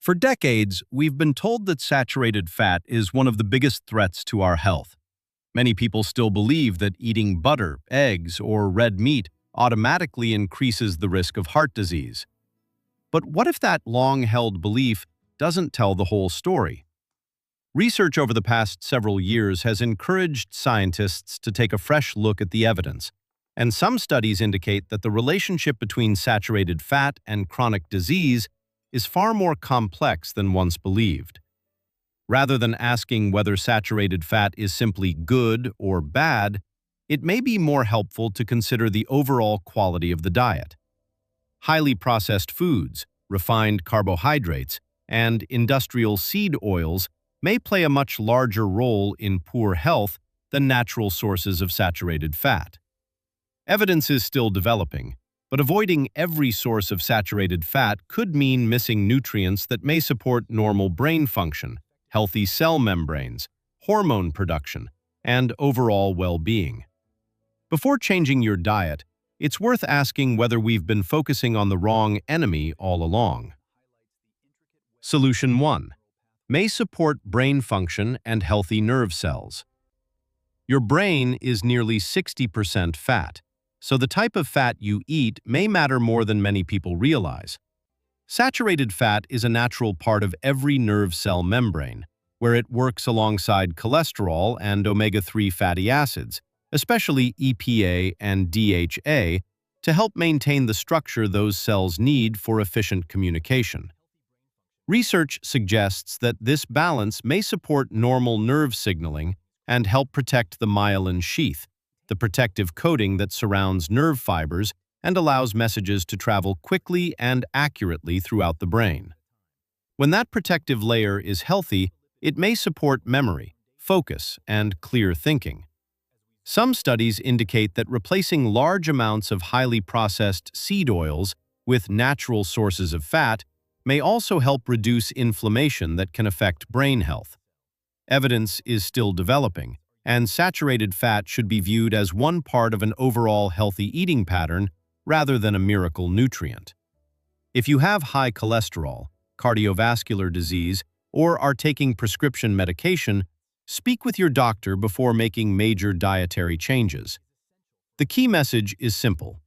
For decades, we've been told that saturated fat is one of the biggest threats to our health. Many people still believe that eating butter, eggs, or red meat automatically increases the risk of heart disease. But what if that long-held belief doesn't tell the whole story? Research over the past several years has encouraged scientists to take a fresh look at the evidence, and some studies indicate that the relationship between saturated fat and chronic disease is far more complex than once believed. Rather than asking whether saturated fat is simply good or bad, it may be more helpful to consider the overall quality of the diet. Highly processed foods, refined carbohydrates, and industrial seed oils may play a much larger role in poor health than natural sources of saturated fat. Evidence is still developing, but avoiding every source of saturated fat could mean missing nutrients that may support normal brain function, healthy cell membranes, hormone production, and overall well-being. Before changing your diet, it's worth asking whether we've been focusing on the wrong enemy all along. Solution 1. May support brain function and healthy nerve cells. Your brain is nearly 60% fat, so the type of fat you eat may matter more than many people realize. Saturated fat is a natural part of every nerve cell membrane, where it works alongside cholesterol and omega-3 fatty acids, especially EPA and DHA, to help maintain the structure those cells need for efficient communication. Research suggests that this balance may support normal nerve signaling and help protect the myelin sheath, the protective coating that surrounds nerve fibers and allows messages to travel quickly and accurately throughout the brain. When that protective layer is healthy, it may support memory, focus, and clear thinking. Some studies indicate that replacing large amounts of highly processed seed oils with natural sources of fat may also help reduce inflammation that can affect brain health. Evidence is still developing, and saturated fat should be viewed as one part of an overall healthy eating pattern rather than a miracle nutrient. If you have high cholesterol, cardiovascular disease, or are taking prescription medication, speak with your doctor before making major dietary changes. The key message is simple.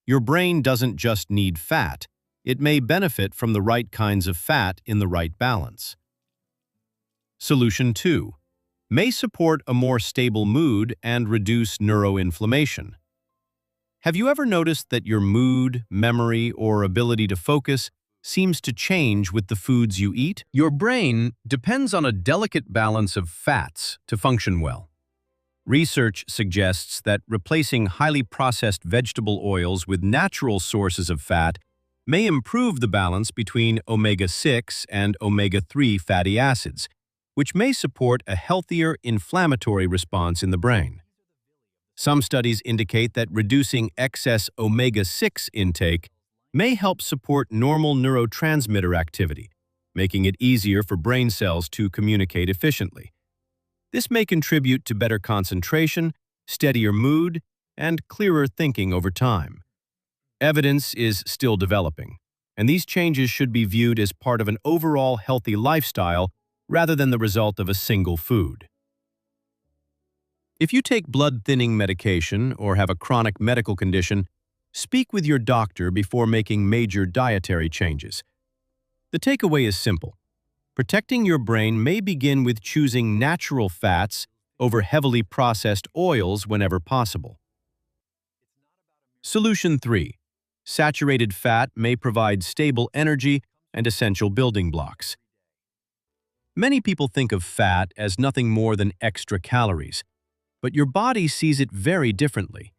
Your brain doesn't just need fat, it may benefit from the right kinds of fat in the right balance. Solution 2. May support a more stable mood and reduce neuroinflammation. Have you ever noticed that your mood, memory, or ability to focus seems to change with the foods you eat? Your brain depends on a delicate balance of fats to function well. Research suggests that replacing highly processed vegetable oils with natural sources of fat may improve the balance between omega-6 and omega-3 fatty acids, which may support a healthier inflammatory response in the brain. Some studies indicate that reducing excess omega-6 intake may help support normal neurotransmitter activity, making it easier for brain cells to communicate efficiently. This may contribute to better concentration, steadier mood, and clearer thinking over time. Evidence is still developing, and these changes should be viewed as part of an overall healthy lifestyle rather than the result of a single food. If you take blood-thinning medication or have a chronic medical condition, speak with your doctor before making major dietary changes. The takeaway is simple. Protecting your brain may begin with choosing natural fats over heavily processed oils whenever possible. Solution 3. Saturated fat may provide stable energy and essential building blocks. Many people think of fat as nothing more than extra calories, but your body sees it very differently.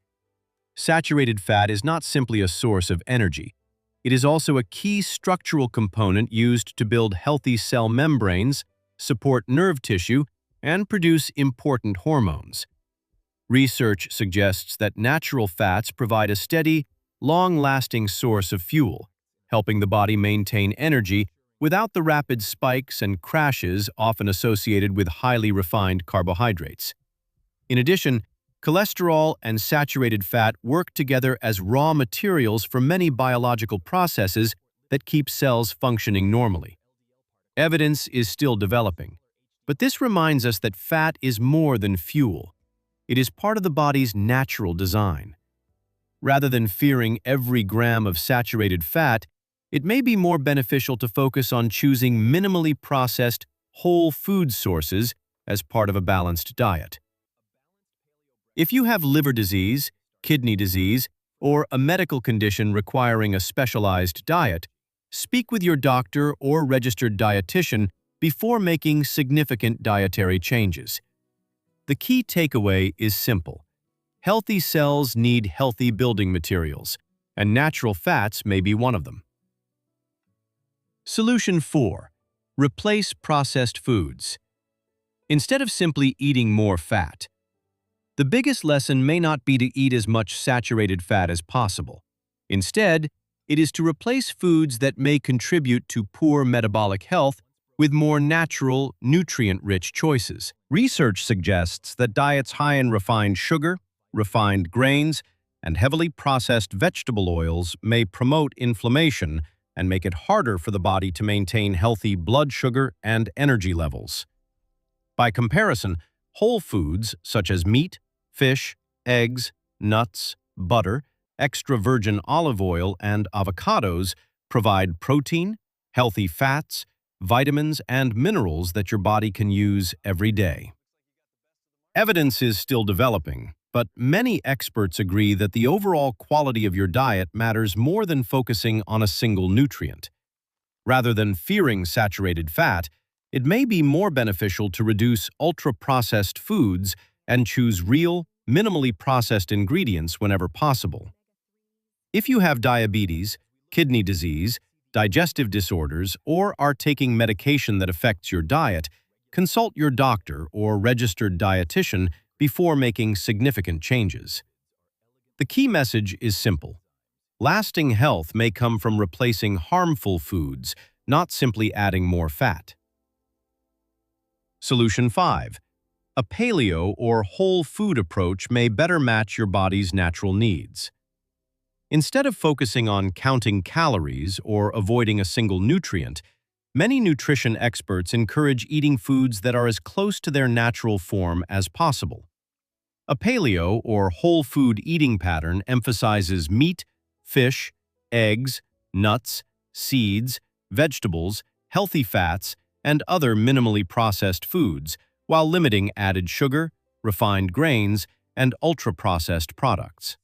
Saturated fat is not simply a source of energy. It is also a key structural component used to build healthy cell membranes, support nerve tissue, and produce important hormones. Research suggests that natural fats provide a steady, long-lasting source of fuel, helping the body maintain energy without the rapid spikes and crashes often associated with highly refined carbohydrates. In addition, cholesterol and saturated fat work together as raw materials for many biological processes that keep cells functioning normally. Evidence is still developing, but this reminds us that fat is more than fuel. It is part of the body's natural design. Rather than fearing every gram of saturated fat, it may be more beneficial to focus on choosing minimally processed, whole food sources as part of a balanced diet. If you have liver disease, kidney disease, or a medical condition requiring a specialized diet, speak with your doctor or registered dietitian before making significant dietary changes. The key takeaway is simple. Healthy cells need healthy building materials, and natural fats may be one of them. Solution 4. Replace processed foods. Instead of simply eating more fat, the biggest lesson may not be to eat as much saturated fat as possible. Instead, it is to replace foods that may contribute to poor metabolic health with more natural, nutrient-rich choices. Research suggests that diets high in refined sugar, refined grains, and heavily processed vegetable oils may promote inflammation and make it harder for the body to maintain healthy blood sugar and energy levels. By comparison, whole foods such as meat, fish, eggs, nuts, butter, extra virgin olive oil, and avocados provide protein, healthy fats, vitamins, and minerals that your body can use every day. Evidence is still developing, but many experts agree that the overall quality of your diet matters more than focusing on a single nutrient. Rather than fearing saturated fat, it may be more beneficial to reduce ultra-processed foods and choose real, minimally processed ingredients whenever possible. If you have diabetes, kidney disease, digestive disorders, or are taking medication that affects your diet, consult your doctor or registered dietitian before making significant changes. The key message is simple. Lasting health may come from replacing harmful foods, not simply adding more fat. Solution 5. A paleo or whole food approach may better match your body's natural needs. Instead of focusing on counting calories or avoiding a single nutrient, many nutrition experts encourage eating foods that are as close to their natural form as possible. A paleo or whole food eating pattern emphasizes meat, fish, eggs, nuts, seeds, vegetables, healthy fats, and other minimally processed foods, while limiting added sugar, refined grains, and ultra-processed products.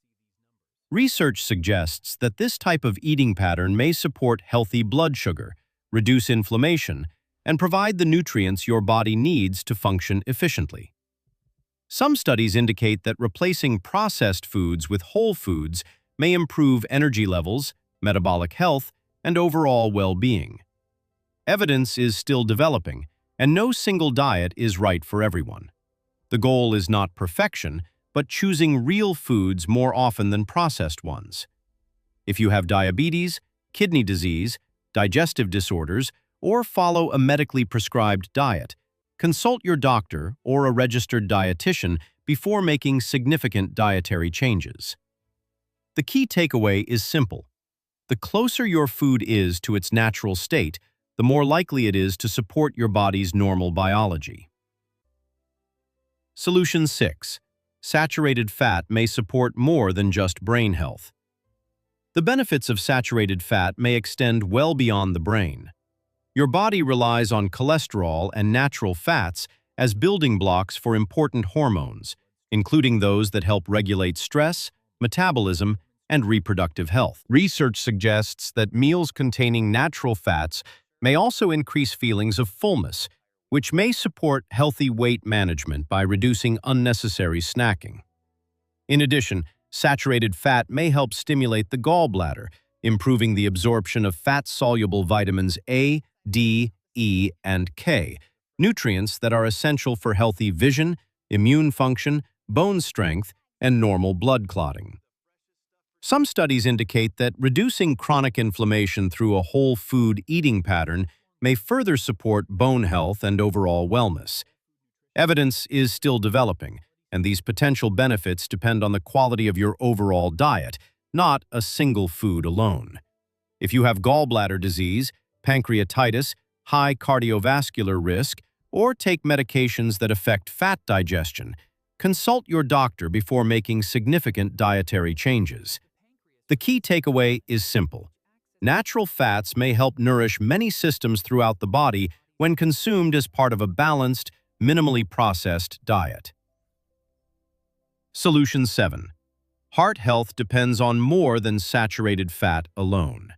Research suggests that this type of eating pattern may support healthy blood sugar, reduce inflammation, and provide the nutrients your body needs to function efficiently. Some studies indicate that replacing processed foods with whole foods may improve energy levels, metabolic health, and overall well-being. Evidence is still developing, and no single diet is right for everyone. The goal is not perfection, but choosing real foods more often than processed ones. If you have diabetes, kidney disease, digestive disorders, or follow a medically prescribed diet, consult your doctor or a registered dietitian before making significant dietary changes. The key takeaway is simple. The closer your food is to its natural state, the more likely it is to support your body's normal biology. Solution 6. Saturated fat may support more than just brain health. The benefits of saturated fat may extend well beyond the brain. Your body relies on cholesterol and natural fats as building blocks for important hormones, including those that help regulate stress, metabolism, and reproductive health. Research suggests that meals containing natural fats may also increase feelings of fullness, which may support healthy weight management by reducing unnecessary snacking. In addition, saturated fat may help stimulate the gallbladder, improving the absorption of fat-soluble vitamins A, D, E, and K, nutrients that are essential for healthy vision, immune function, bone strength, and normal blood clotting. Some studies indicate that reducing chronic inflammation through a whole food eating pattern may further support bone health and overall wellness. Evidence is still developing, and these potential benefits depend on the quality of your overall diet, not a single food alone. If you have gallbladder disease, pancreatitis, high cardiovascular risk, or take medications that affect fat digestion, consult your doctor before making significant dietary changes. The key takeaway is simple. Natural fats may help nourish many systems throughout the body when consumed as part of a balanced, minimally processed diet. Solution 7. Heart health depends on more than saturated fat alone.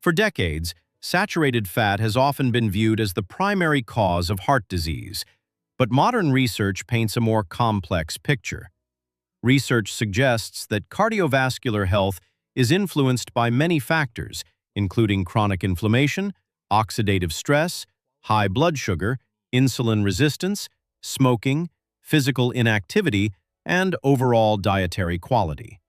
For decades, saturated fat has often been viewed as the primary cause of heart disease, but modern research paints a more complex picture. Research suggests that cardiovascular health is influenced by many factors, including chronic inflammation, oxidative stress, high blood sugar, insulin resistance, smoking, physical inactivity, and overall dietary quality.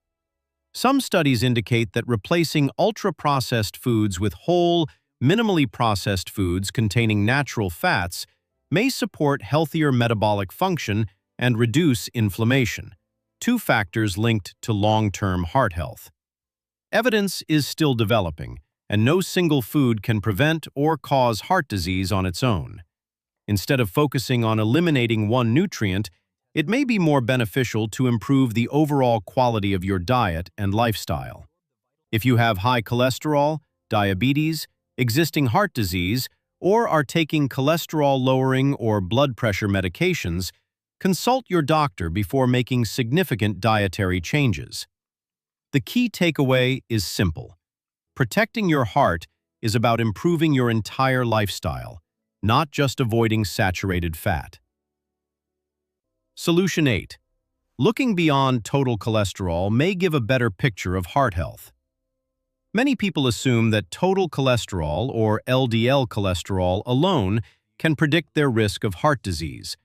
Some studies indicate that replacing ultra-processed foods with whole, minimally processed foods containing natural fats may support healthier metabolic function and reduce inflammation, two factors linked to long-term heart health. Evidence is still developing, and no single food can prevent or cause heart disease on its own. Instead of focusing on eliminating one nutrient, it may be more beneficial to improve the overall quality of your diet and lifestyle. If you have high cholesterol, diabetes, existing heart disease, or are taking cholesterol-lowering or blood pressure medications, consult your doctor before making significant dietary changes. The key takeaway is simple. Protecting your heart is about improving your entire lifestyle, not just avoiding saturated fat. Solution 8. Looking beyond total cholesterol may give a better picture of heart health. Many people assume that total cholesterol, or LDL cholesterol, alone can predict their risk of heart disease,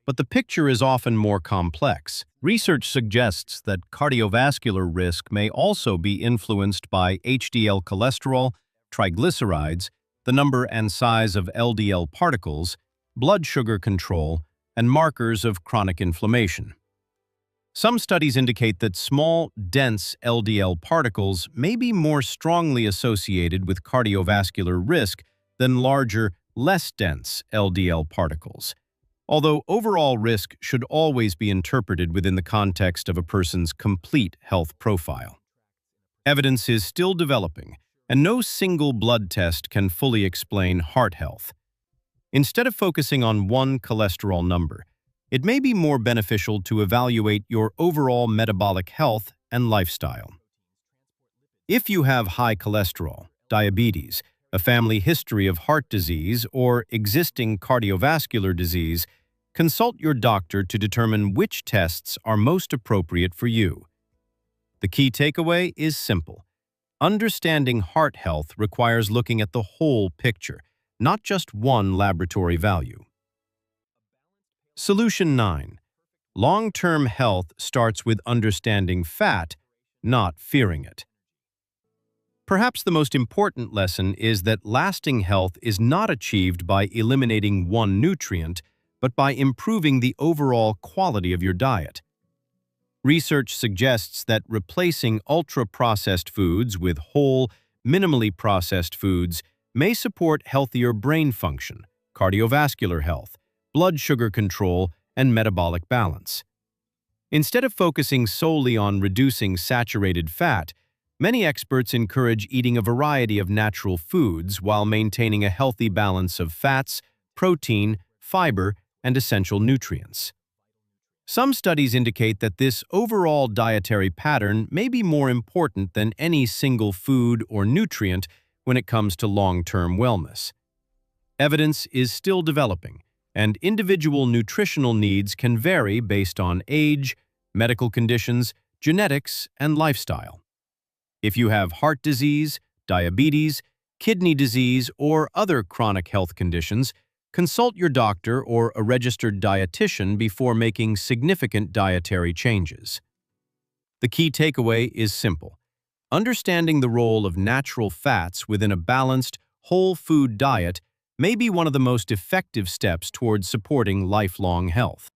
but the picture is often more complex. Research suggests that cardiovascular risk may also be influenced by HDL cholesterol, triglycerides, the number and size of LDL particles, blood sugar control, and markers of chronic inflammation. Some studies indicate that small, dense LDL particles may be more strongly associated with cardiovascular risk than larger, less dense LDL particles, although overall risk should always be interpreted within the context of a person's complete health profile. Evidence is still developing, and no single blood test can fully explain heart health. Instead of focusing on one cholesterol number, it may be more beneficial to evaluate your overall metabolic health and lifestyle. If you have high cholesterol, diabetes, a family history of heart disease, or existing cardiovascular disease, consult your doctor to determine which tests are most appropriate for you. The key takeaway is simple. Understanding heart health requires looking at the whole picture, not just one laboratory value. Solution 9. Long-term health starts with understanding fat, not fearing it. Perhaps the most important lesson is that lasting health is not achieved by eliminating one nutrient, but by improving the overall quality of your diet. Research suggests that replacing ultra-processed foods with whole, minimally processed foods may support healthier brain function, cardiovascular health, blood sugar control, and metabolic balance. Instead of focusing solely on reducing saturated fat, many experts encourage eating a variety of natural foods while maintaining a healthy balance of fats, protein, fiber, and essential nutrients. Some studies indicate that this overall dietary pattern may be more important than any single food or nutrient when it comes to long-term wellness. Evidence is still developing, and individual nutritional needs can vary based on age, medical conditions, genetics, and lifestyle. If you have heart disease, diabetes, kidney disease, or other chronic health conditions, consult your doctor or a registered dietitian before making significant dietary changes. The key takeaway is simple. Understanding the role of natural fats within a balanced, whole food diet may be one of the most effective steps towards supporting lifelong health.